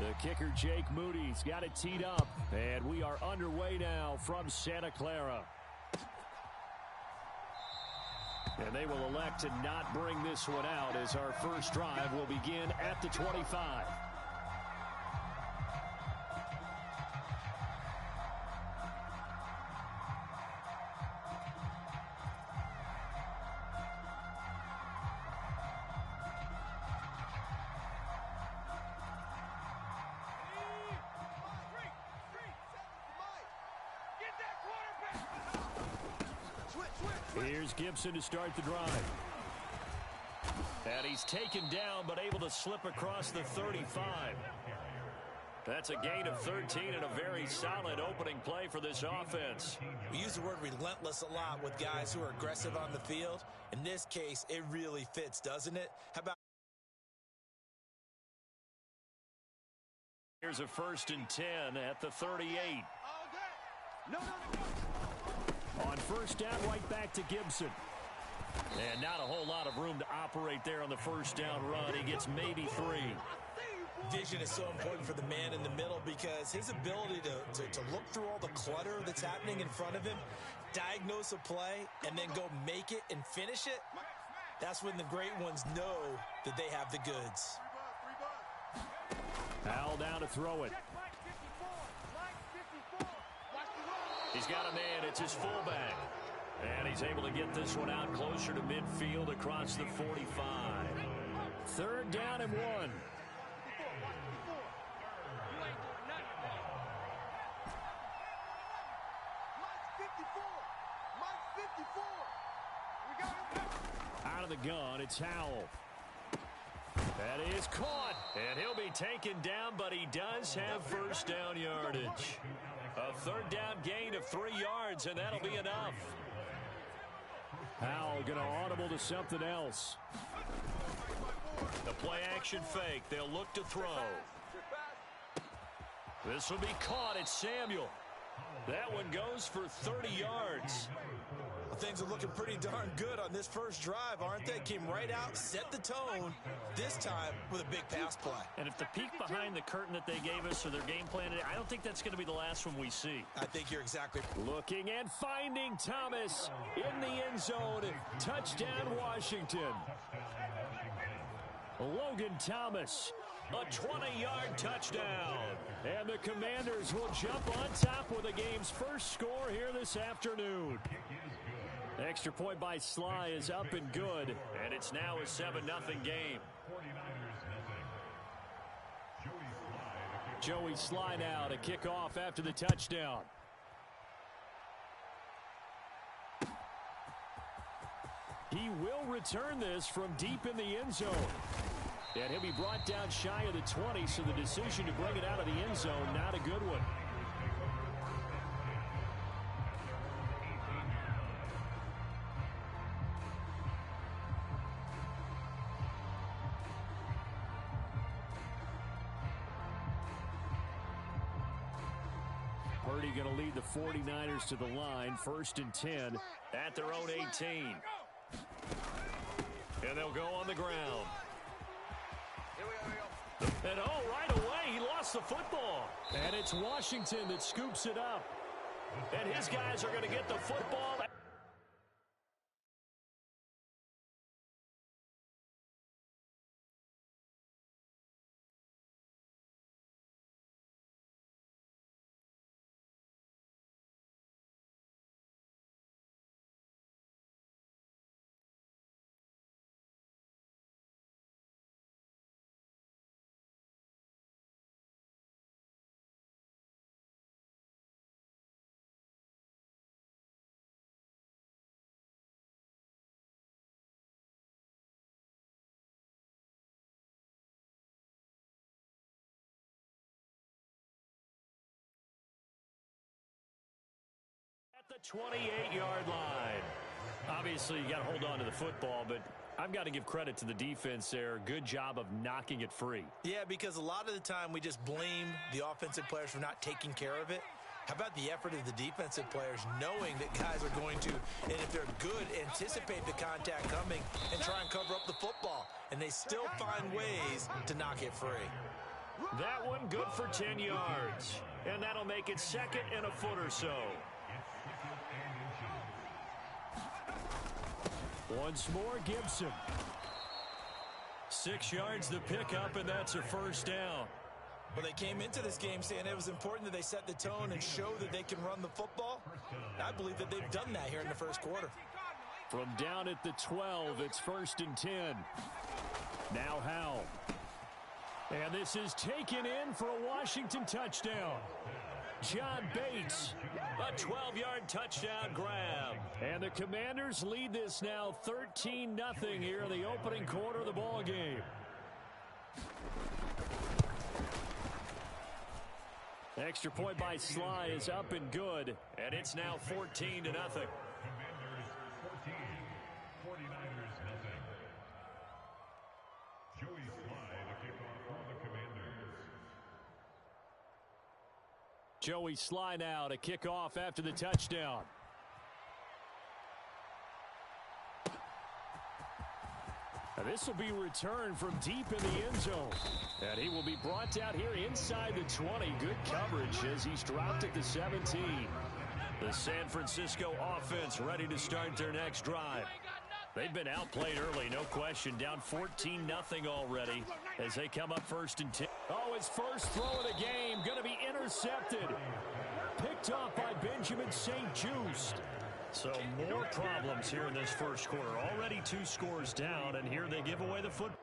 The kicker, Jake Moody's got it teed up, and we are underway now from Santa Clara. And they will elect to not bring this one out as our first drive will begin at the 25. Here's Gibson to start the drive. And he's taken down, but able to slip across the 35. That's a gain of 13 and a very solid opening play for this offense. We use the word relentless a lot with guys who are aggressive on the field. In this case, it really fits, doesn't it? How about... Here's a 1st and 10 at the 38. On first down, right back to Gibson. And not a whole lot of room to operate there on the first down run. He gets maybe 3. Vision is so important for the man in the middle because his ability to look through all the clutter that's happening in front of him, diagnose a play, and then go make it and finish it, that's when the great ones know that they have the goods. Howell down to throw it. He's got a man. It's his fullback. And he's able to get this one out closer to midfield across the 45. 3rd down and 1. Out of the gun, it's Howell. That is caught. And he'll be taken down, but he does have first down yardage. A 3rd down gain of 3 yards, and that'll be enough. Howell going to audible to something else. The play action fake. They'll look to throw. This will be caught. It's Samuel. That one goes for 30 yards. Well, things are looking pretty darn good on this first drive, aren't they? Came right out, set the tone, this time with a big pass play. And if the peek behind the curtain that they gave us or their game plan, I don't think that's going to be the last one we see. I think you're exactly looking and finding Thomas in the end zone. Touchdown, Washington. Logan Thomas, a 20-yard touchdown. And the Commanders will jump on top with the game's first score here this afternoon. Extra point by Sly is up and good, and it's now a 7-0 game. Joey Sly now to kick off after the touchdown. He will return this from deep in the end zone. And he'll be brought down shy of the 20, so the decision to bring it out of the end zone, not a good one. Purdy going to lead the 49ers to the line, 1st and 10 at their own 18. And they'll go on the ground. And right away, he lost the football. And it's Washington that scoops it up. And his guys are going to get the football. The 28-yard line. Obviously, you got to hold on to the football, but I've got to give credit to the defense there. Good job of knocking it free. Yeah, because a lot of the time we just blame the offensive players for not taking care of it. How about the effort of the defensive players knowing that guys are going to, and if they're good, anticipate the contact coming and try and cover up the football. And they still find ways to knock it free. That one good for 10 yards. And that'll make it 2nd and a foot or so. Once more, Gibson. 6 yards the pickup, and that's a first down. Well, they came into this game saying it was important that they set the tone and show that they can run the football. I believe that they've done that here in the first quarter. From down at the 12, it's 1st and 10. Now Howell. And this is taken in for a Washington touchdown. John Bates, a 12-yard touchdown grab. And the Commanders lead this now 13-0 here in the opening quarter of the ball game. Extra point by Sly is up and good, and it's now 14-0. Joey Sly now to kick off after the touchdown. And this will be returned from deep in the end zone. And he will be brought out here inside the 20. Good coverage as he's dropped at the 17. The San Francisco offense ready to start their next drive. They've been outplayed early, no question. Down 14-0 already as they come up 1st and 10. Oh, his first throw of the game going to be intercepted. Picked off by Benjamin St-Juste. So more problems here in this first quarter. Already 2 scores down, and here they give away the football.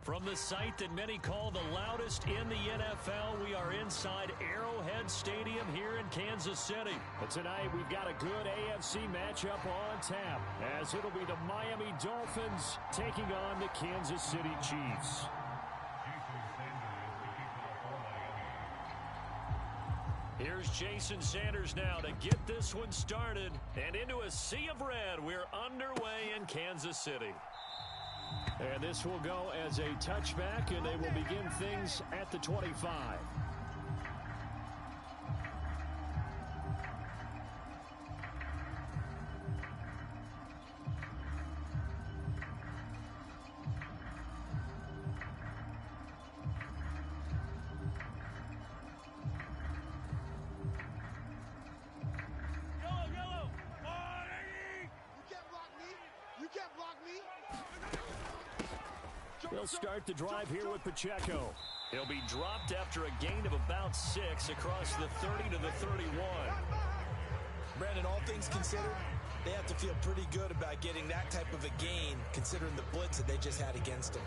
From the site that many call the loudest in the NFL, we are inside Arrowhead Stadium here in Kansas City. But tonight we've got a good AFC matchup on tap, as it'll be the Miami Dolphins taking on the Kansas City Chiefs. Here's Jason Sanders now to get this one started. And into a sea of red, we're underway in Kansas City. And this will go as a touchback, and they will begin things at the 25. They'll start the drive here with Pacheco. He'll be dropped after a gain of about 6 across the 30 to the 31. Brandon, all things considered, they have to feel pretty good about getting that type of a gain, considering the blitz that they just had against them.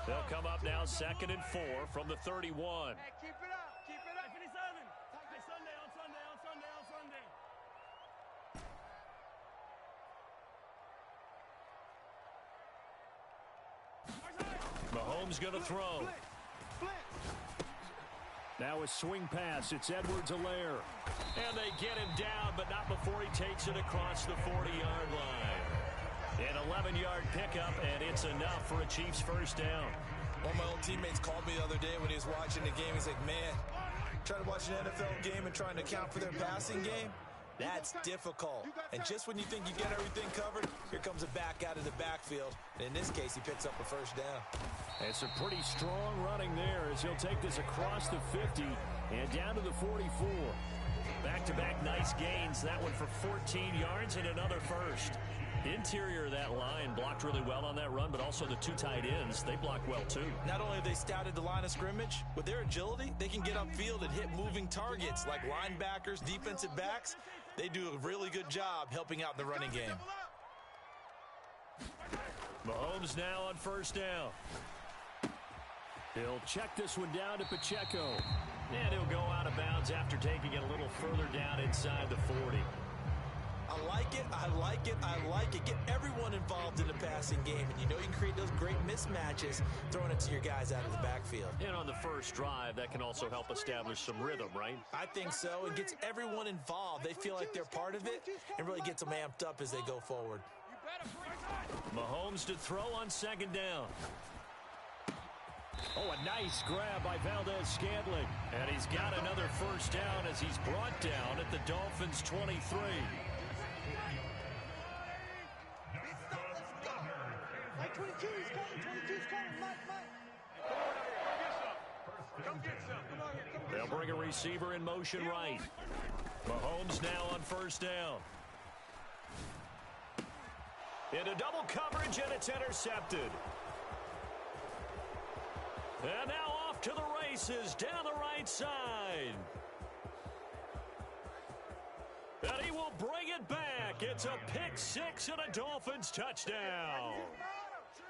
They'll come up now 2nd and 4 from the 31. Hey, keep it up. Keep it up. Mahomes going to throw. Now a swing pass. It's Edwards-Helaire. And they get him down, but not before he takes it across the 40-yard line. An 11-yard pickup, and it's enough for a Chiefs first down. One of my old teammates called me the other day when he was watching the game. He's like, man, trying to watch an NFL game and trying to account for their passing game, that's difficult. And just when you think you get everything covered, here comes a back out of the backfield. And in this case, he picks up a first down. It's a pretty strong running there as he'll take this across the 50 and down to the 44. Back-to-back nice gains. That one for 14 yards and another first. Interior of that line blocked really well on that run, but also the two tight ends, they blocked well too. Not only have they scouted the line of scrimmage, with their agility, they can get upfield and hit moving targets like linebackers, defensive backs. They do a really good job helping out in the running game. Mahomes now on first down. He'll check this one down to Pacheco. And he'll go out of bounds after taking it a little further down inside the 40. I like it, I like it, I like it. Get everyone involved in the passing game, and you know you can create those great mismatches throwing it to your guys out of the backfield. And on the first drive, that can also help establish some rhythm, right? I think so. It gets everyone involved. They feel like they're part of it and really gets them amped up as they go forward. Mahomes to throw on second down. Oh, a nice grab by Valdez-Scantling. And he's got another first down as he's brought down at the Dolphins' 23. Mike 22, he's coming. 22's coming. Mike. Come get some. Come on here. They'll bring a receiver in motion right. Mahomes now on first down. Into double coverage, and it's intercepted. And now off to the races down the right side. And he will bring it back. It's a pick six and a Dolphins touchdown.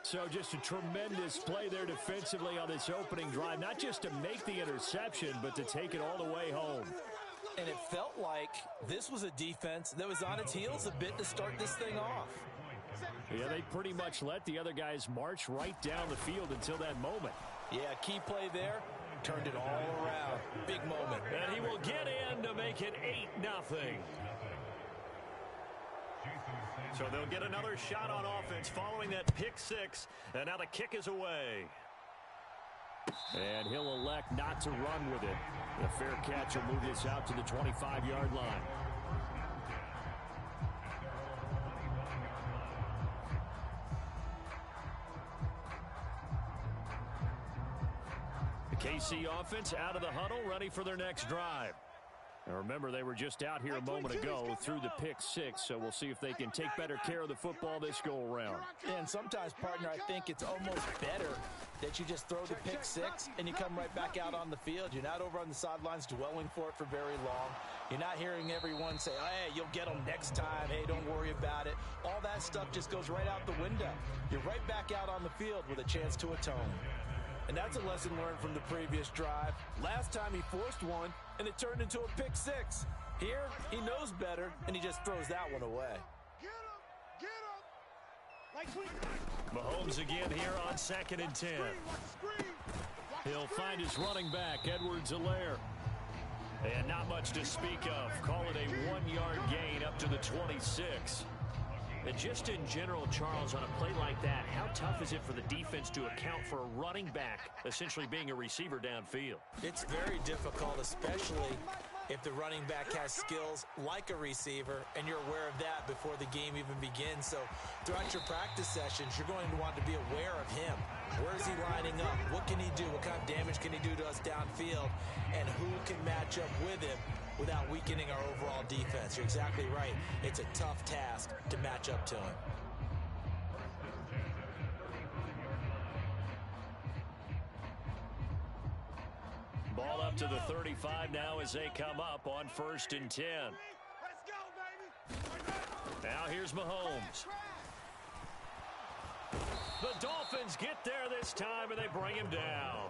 So just a tremendous play there defensively on this opening drive. Not just to make the interception, but to take it all the way home. And it felt like this was a defense that was on its heels a bit to start this thing off. Yeah, they pretty much let the other guys march right down the field until that moment. Yeah, key play there. Turned it all around. Big moment. And he will get in to make it 8-0. So they'll get another shot on offense following that pick six. And now the kick is away. And he'll elect not to run with it. The fair catch will move this out to the 25-yard line. The KC offense out of the huddle, ready for their next drive. Now remember, they were just out here a moment ago through the pick six, so we'll see if they can take better care of the football this go-around. And sometimes, partner, I think it's almost better that you just throw the pick six and you come right back out on the field. You're not over on the sidelines dwelling for it for very long. You're not hearing everyone say, oh, hey, you'll get them next time. Hey, don't worry about it. All that stuff just goes right out the window. You're right back out on the field with a chance to atone. And that's a lesson learned from the previous drive. Last time he forced one, and it turned into a pick six. Here, he knows better, and he just throws that one away. Mahomes again here on 2nd and 10. He'll find his running back, Edwards-Helaire. And not much to speak of. Call it a 1-yard gain up to the 26. And just in general, Charles, on a play like that, how tough is it for the defense to account for a running back essentially being a receiver downfield? It's very difficult, especially if the running back has skills like a receiver, and you're aware of that before the game even begins. So throughout your practice sessions, you're going to want to be aware of him. Where is he lining up? What can he do? What kind of damage can he do to us downfield? And who can match up with him without weakening our overall defense? You're exactly right. It's a tough task to match up to him. Ball up to the 35 now as they come up on 1st and 10. Now here's Mahomes. The Dolphins get there this time, and they bring him down.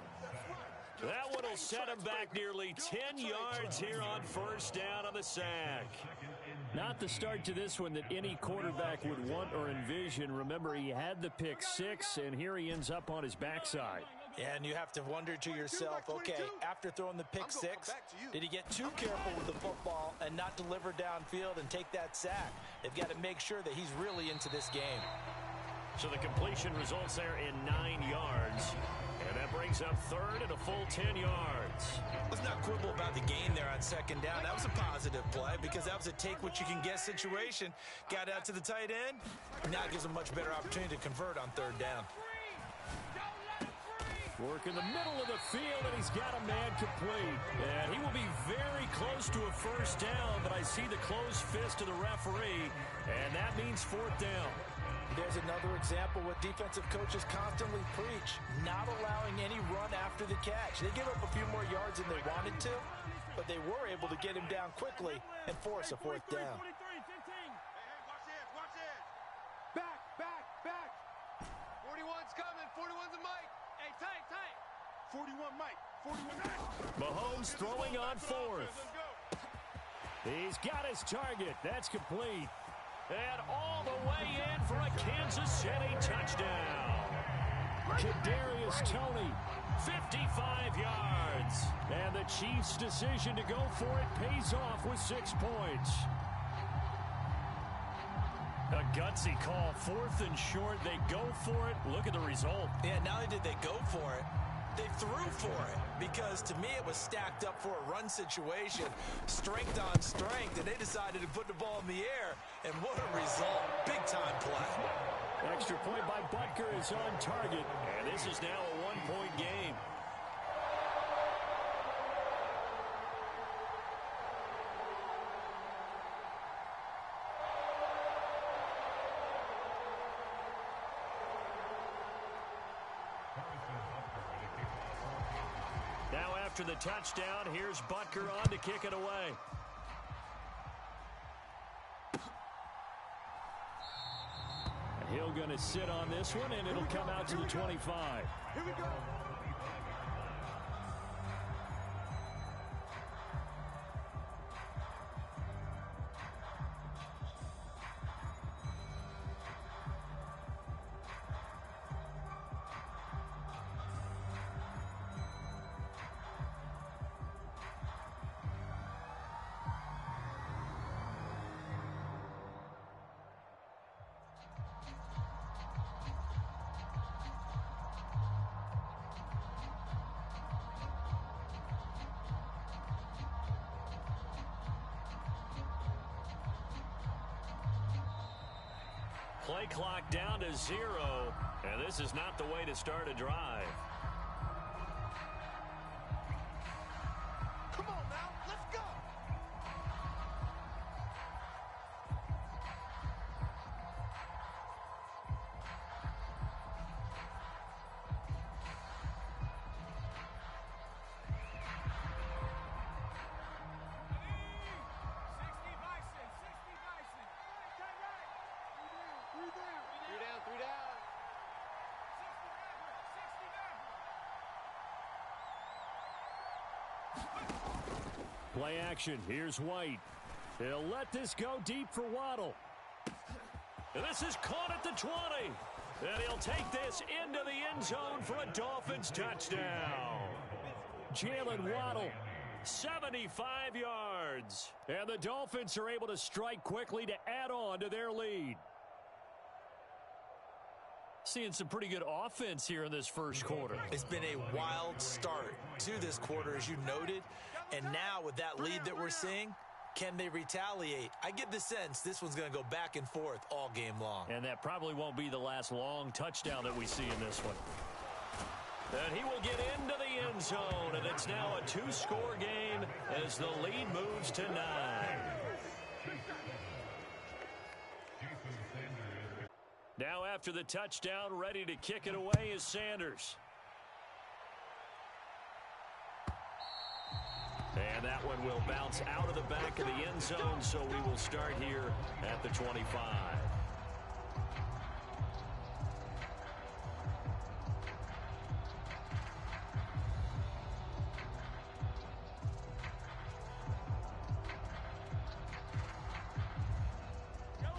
That one will set him back nearly 10 yards here on 1st down on the sack. Not the start to this one that any quarterback would want or envision. Remember, he had the pick six, and here he ends up on his backside. Yeah, and you have to wonder to yourself, okay, after throwing the pick six, did he get too careful with the football and not deliver downfield and take that sack? They've got to make sure that he's really into this game. So the completion results there in 9 yards. And that brings up 3rd and a full 10 yards. Let's not quibble about the gain there on 2nd down. That was a positive play because that was a take-what-you-can-get situation. Got out to the tight end. Now gives him a much better opportunity to convert on 3rd down. Work in the middle of the field, and he's got a man complete. And he will be very close to a 1st down, but I see the closed fist of the referee, and that means 4th down. There's another example what defensive coaches constantly preach, not allowing any run after the catch. They give up a few more yards than they wanted to, but they were able to get him down quickly and force a 4th down. Back. 41's coming. 41's a Mike. Hey, tight. 41 Mike. 41 Mike. Mahomes throwing on 4th. He's got his target. That's complete. And all the way in for a Kansas City touchdown. Kadarius Toney, 55 yards. And the Chiefs' decision to go for it pays off with 6 points. A gutsy call, 4th and short. They go for it. Look at the result. Yeah, not only did they go for it, they threw for it, because to me it was stacked up for a run situation, strength on strength, and they decided to put the ball in the air, and what a result. Big-time play. Extra point by Butker is on target, and this is now a 1-point game. Now after the touchdown, here's Butker on to kick it away. Hill going to sit on this one, and it'll come out to the 25. Here we go. Play clock down to 0, and this is not the way to start a drive. Come on now, let's go. Play action. Here's White. He'll let this go deep for Waddle. And this is caught at the 20. And he'll take this into the end zone for a Dolphins touchdown. Jalen Waddle, 75 yards. And the Dolphins are able to strike quickly to add on to their lead. Seeing some pretty good offense here in this first quarter. It's been a wild start to this quarter, as you noted. And now with that lead that we're seeing, can they retaliate? I get the sense this one's going to go back and forth all game long. And that probably won't be the last long touchdown that we see in this one. And he will get into the end zone, and it's now a two-score game as the lead moves to 9. Now after the touchdown, ready to kick it away is Sanders. And that one will bounce out of the back of the end zone, so we will start here at the 25.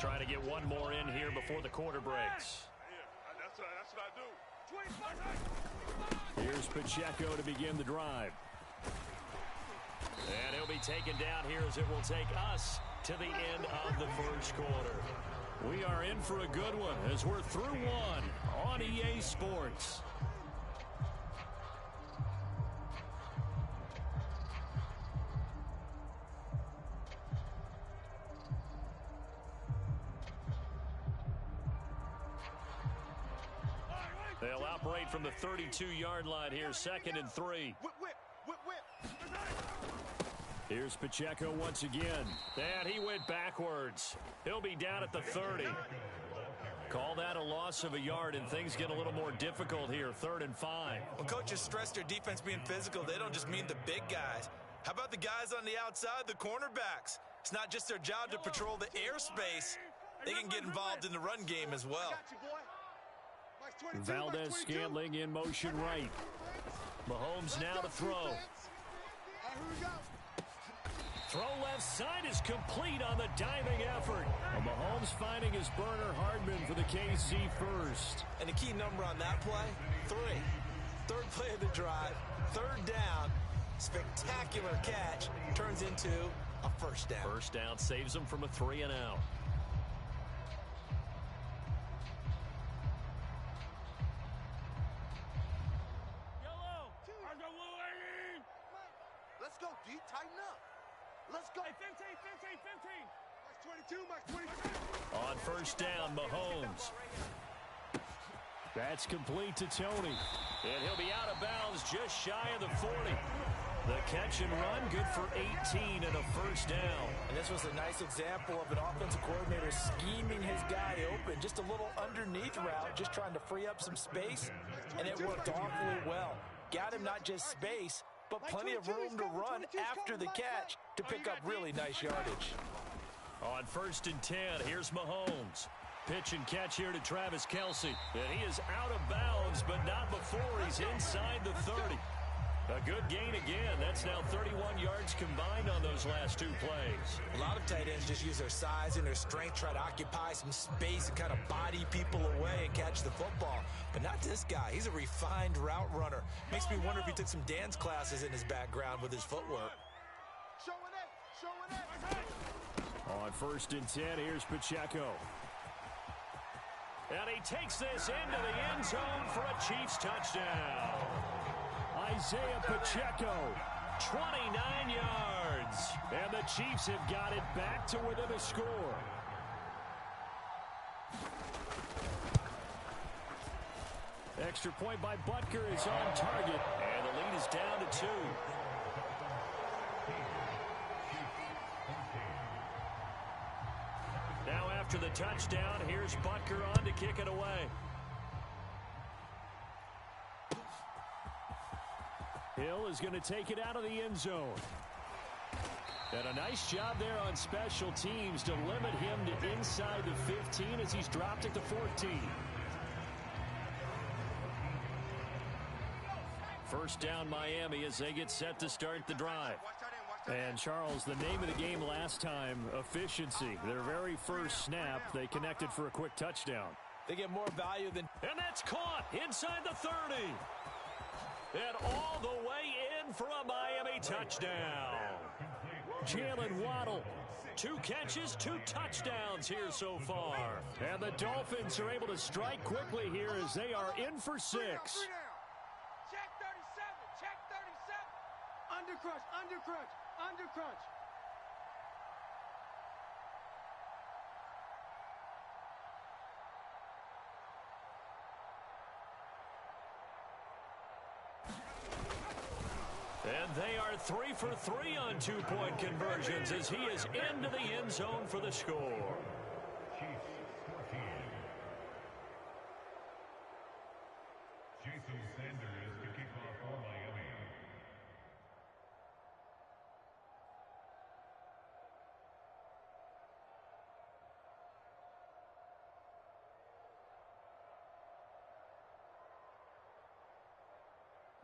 Trying to get one more in here before the quarter breaks. That's what I do. Here's Pacheco to begin the drive. And he'll be taken down here as it will take us to the end of the first quarter. We are in for a good one as we're through one on EA Sports. They'll operate from the 32-yard line here, 2nd and 3. Here's Pacheco once again. And he went backwards. He'll be down at the 30. Call that a loss of a yard, and things get a little more difficult here, 3rd and 5. When coaches stress their defense being physical, they don't just mean the big guys. How about the guys on the outside, the cornerbacks? It's not just their job to patrol the airspace. They can get involved in the run game as well. Valdez-Scantling in motion right. Mahomes now to throw. Throw left side is complete on the diving effort. And Mahomes finding his burner Hardman for the KC first. And the key number on that play, 3. 3rd play of the drive, 3rd down. Spectacular catch turns into a first down. First down saves them from a 3 and out. Let's go, D. Tighten up. Let's go. Hey, 15. Max 22, Max 22. On first down, Mahomes. That's complete to Tony. And he'll be out of bounds just shy of the 40. The catch and run, good for 18 and a first down. And this was a nice example of an offensive coordinator scheming his guy open. Just a little underneath route, just trying to free up some space. And it worked awfully well. Got him not just space, but plenty of room to run after the catch to pick up really nice yardage. On 1st and 10, here's Mahomes. Pitch and catch here to Travis Kelce. And he is out of bounds, but not before he's inside the 30. A good gain again. That's now 31 yards combined on those last 2 plays. A lot of tight ends just use their size and their strength, try to occupy some space and kind of body people away and catch the football. But not this guy. He's a refined route runner. Makes me wonder if he took some dance classes in his background with his footwork. On 1st and 10, here's Pacheco. And he takes this into the end zone for a Chiefs touchdown. Isaiah Pacheco, 29 yards. And the Chiefs have got it back to within a score. Extra point by Butker is on target. And the lead is down to 2. Now after the touchdown, here's Butker on to kick it away. Hill is going to take it out of the end zone. And a nice job there on special teams to limit him to inside the 15 as he's dropped at the 14. First down Miami as they get set to start the drive. And, Charles, the name of the game last time, efficiency. Their very first snap, they connected for a quick touchdown. They get more value than... And that's caught inside the 30. And all the way in for a Miami touchdown. Jalen Waddle, 2 catches, 2 touchdowns here so far. And the Dolphins are able to strike quickly here as they are in for 6. Check 37, check 37. Undercrunch, undercrunch, undercrunch. And they are 3 for 3 on 2-point conversions as he is into the end zone for the score.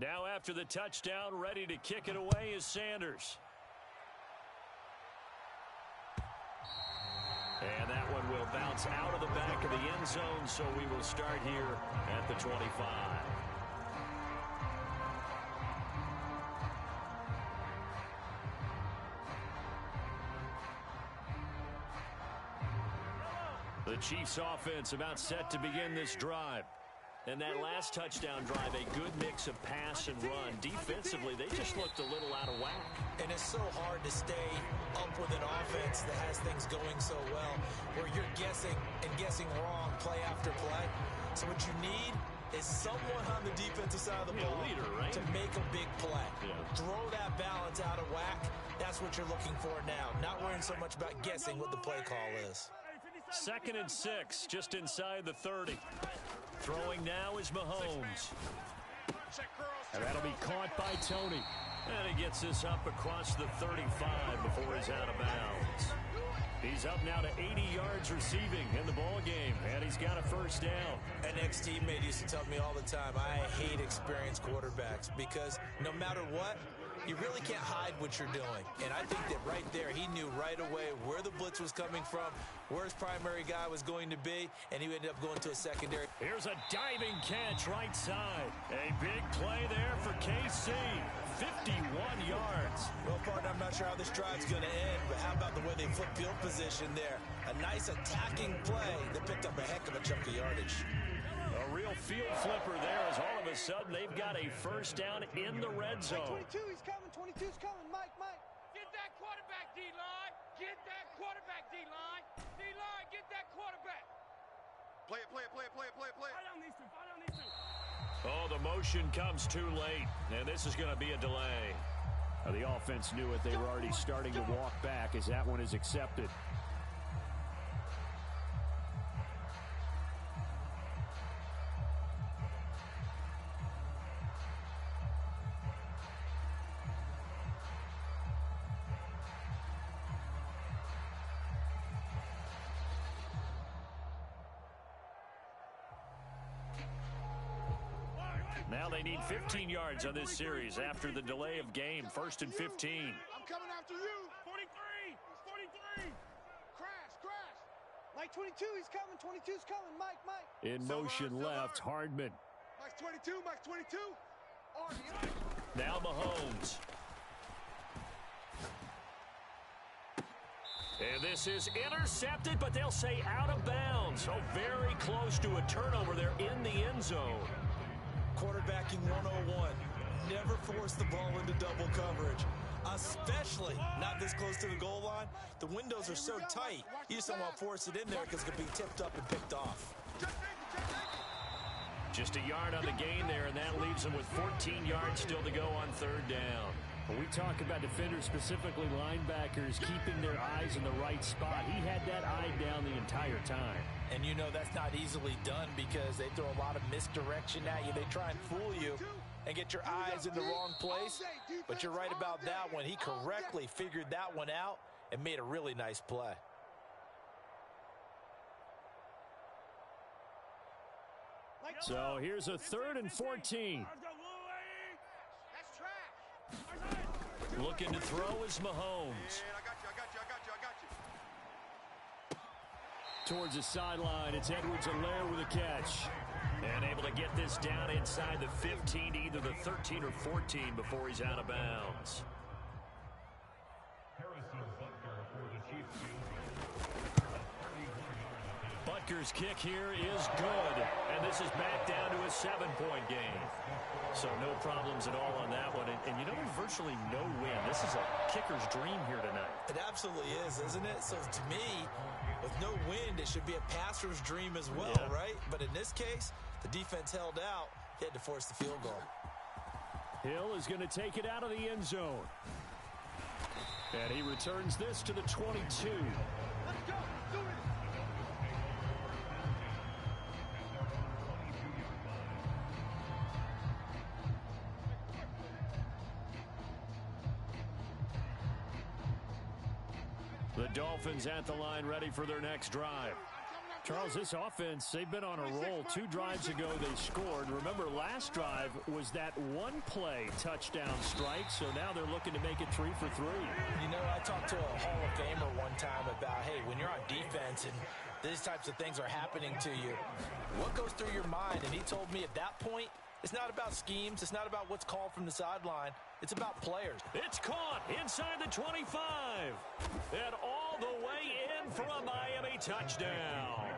Now after the touchdown, ready to kick it away is Sanders. And that one will bounce out of the back of the end zone, so we will start here at the 25. The Chiefs offense about set to begin this drive. And that last touchdown drive, a good mix of pass and run. Defensively, they just looked a little out of whack. And it's so hard to stay up with an offense that has things going so well, where you're guessing and guessing wrong play after play. So what you need is someone on the defensive side of the ball leader, right? to make a big play. Yeah. Throw that balance out of whack. That's what you're looking for now. Not worrying so much about guessing what the play call is. 2nd and 6, just inside the 30. Throwing now is Mahomes. And that'll be caught by Tony. And he gets this up across the 35 before he's out of bounds. He's up now to 80 yards receiving in the ball game, and he's got a first down. An ex-teammate used to tell me all the time, I hate experienced quarterbacks because no matter what, you really can't hide what you're doing. And I think that right there, he knew right away where the blitz was coming from, where his primary guy was going to be, and he ended up going to a secondary. Here's a diving catch right side. A big play there for KC. 51 yards. Well, partner, I'm not sure how this drive's going to end, but how about the way they flip field position there? A nice attacking play that picked up a heck of a chunk of yardage. A real field flipper there as all of a sudden they've got a first down in the red zone. 22, he's coming, 22's coming, Mike. Get that quarterback, D-line. Get that quarterback, D-line. D-line, get that quarterback. Play it. Fight on these two. Oh, the motion comes too late, and this is going to be a delay. Now, the offense knew it. They were already starting to walk back as that one is accepted. Now they need 15 yards on this series after the delay of game. 1st and 15. I'm coming after you. 43. Crash. Mike 22, he's coming. 22's coming. Mike. In motion left, Hardman. Mike's 22. Now Mahomes. And this is intercepted, but they'll say out of bounds. So very close to a turnover there in the end zone. Quarterbacking 101. Never force the ball into double coverage, especially not this close to the goal line. The windows are so tight, you just don't want to force it in there because it could be tipped up and picked off. Just a yard on the gain there, and that leaves them with 14 yards still to go on 3rd down. When we talk about defenders, specifically linebackers, keeping their eyes in the right spot, he had that eye down the entire time. And you know that's not easily done because they throw a lot of misdirection at you. They try and fool you and get your eyes in the wrong place. But you're right about that one. He correctly figured that one out and made a really nice play. So here's a 3rd and 14. Looking to throw is Mahomes. I got you. Towards the sideline, it's Edwards-Helaire with a catch. And able to get this down inside the 15 to either the 13 or 14 before he's out of bounds. Butker's kick here is good. And this is back down to a 7-point game. So no problems at all on that one. And you know, virtually no win. This is a kicker's dream here tonight. It absolutely is, isn't it? So to me, with no wind, it should be a passer's dream as well, right? But in this case, the defense held out. He had to force the field goal. Hill is going to take it out of the end zone. And he returns this to the 22. Let's go. Do it. The Dolphins at the line, ready for their next drive. Charles, this offense, they've been on a roll. 2 drives ago, they scored. Remember, last drive was that one-play touchdown strike, so now they're looking to make it 3 for 3. You know, I talked to a Hall of Famer one time about, hey, when you're on defense and these types of things are happening to you, what goes through your mind? And he told me at that point, it's not about schemes. It's not about what's called from the sideline. It's about players. It's caught inside the 25. And all the way in for a Miami touchdown.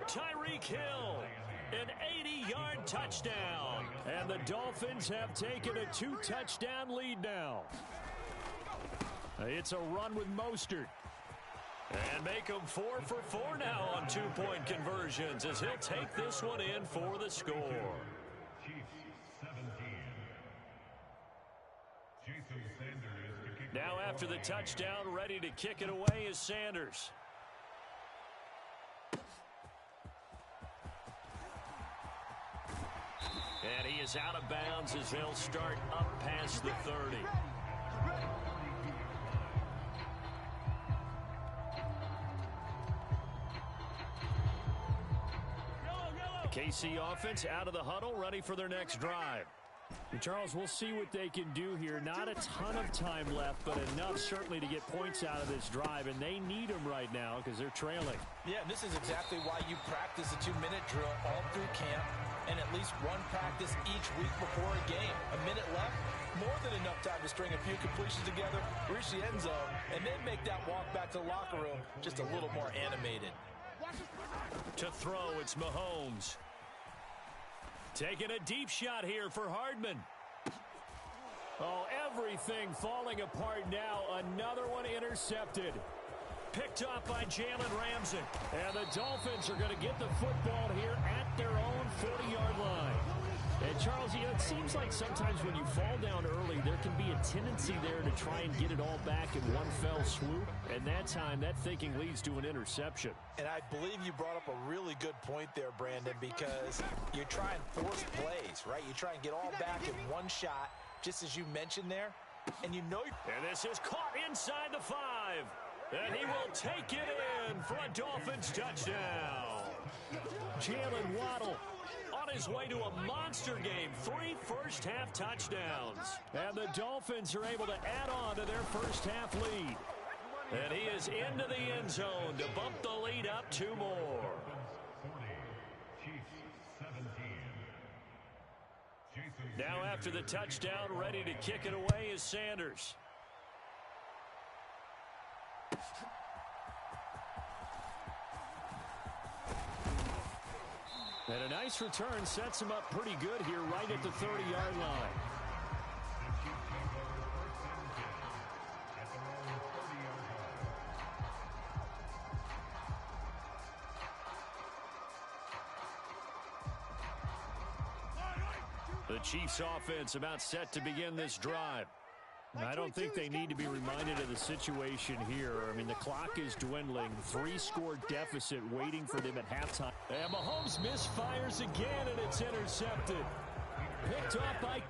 Tyreek Hill, an 80-yard touchdown. And the Dolphins have taken a 2-touchdown lead now. It's a run with Mostert. And make them 4 for 4 now on 2-point conversions as he'll take this one in for the score. Now after the touchdown, ready to kick it away is Sanders. And he is out of bounds as they'll start up past the 30. KC offense out of the huddle, ready for their next drive. And Charles, we'll see what they can do here. Not a ton of time left, but enough certainly to get points out of this drive, and they need them right now because they're trailing. Yeah, and this is exactly why you practice a 2-minute drill all through camp and at least one practice each week before a game. A minute left, more than enough time to string a few completions together, reach the end zone, and then make that walk back to the locker room just a little more animated. To throw, it's Mahomes. Taking a deep shot here for Hardman. Oh, everything falling apart now. Another one intercepted. Picked off by Jalen Ramsey. And the Dolphins are going to get the football here at their own 40-yard line. And Charles, you know, it seems like sometimes when you fall down early, there can be a tendency there to try and get it all back in one fell swoop. And that time, that thinking leads to an interception. And I believe you brought up a really good point there, Brandon, because you try and force plays, right? You try and get all back in one shot, just as you mentioned there. And you know... And this is caught inside the 5. And he will take it in for a Dolphins touchdown. Jalen Waddle on his way to a monster game. 3 first-half touchdowns. And the Dolphins are able to add on to their first-half lead. And he is into the end zone to bump the lead up 2 more. Now after the touchdown, ready to kick it away is Sanders. And a nice return sets him up pretty good here right at the 30-yard line. The Chiefs offense about set to begin this drive. I don't think they need to be reminded of the situation here. I mean, the clock is dwindling. 3-score deficit waiting for them at halftime. And Mahomes misfires again, and it's intercepted. Picked off by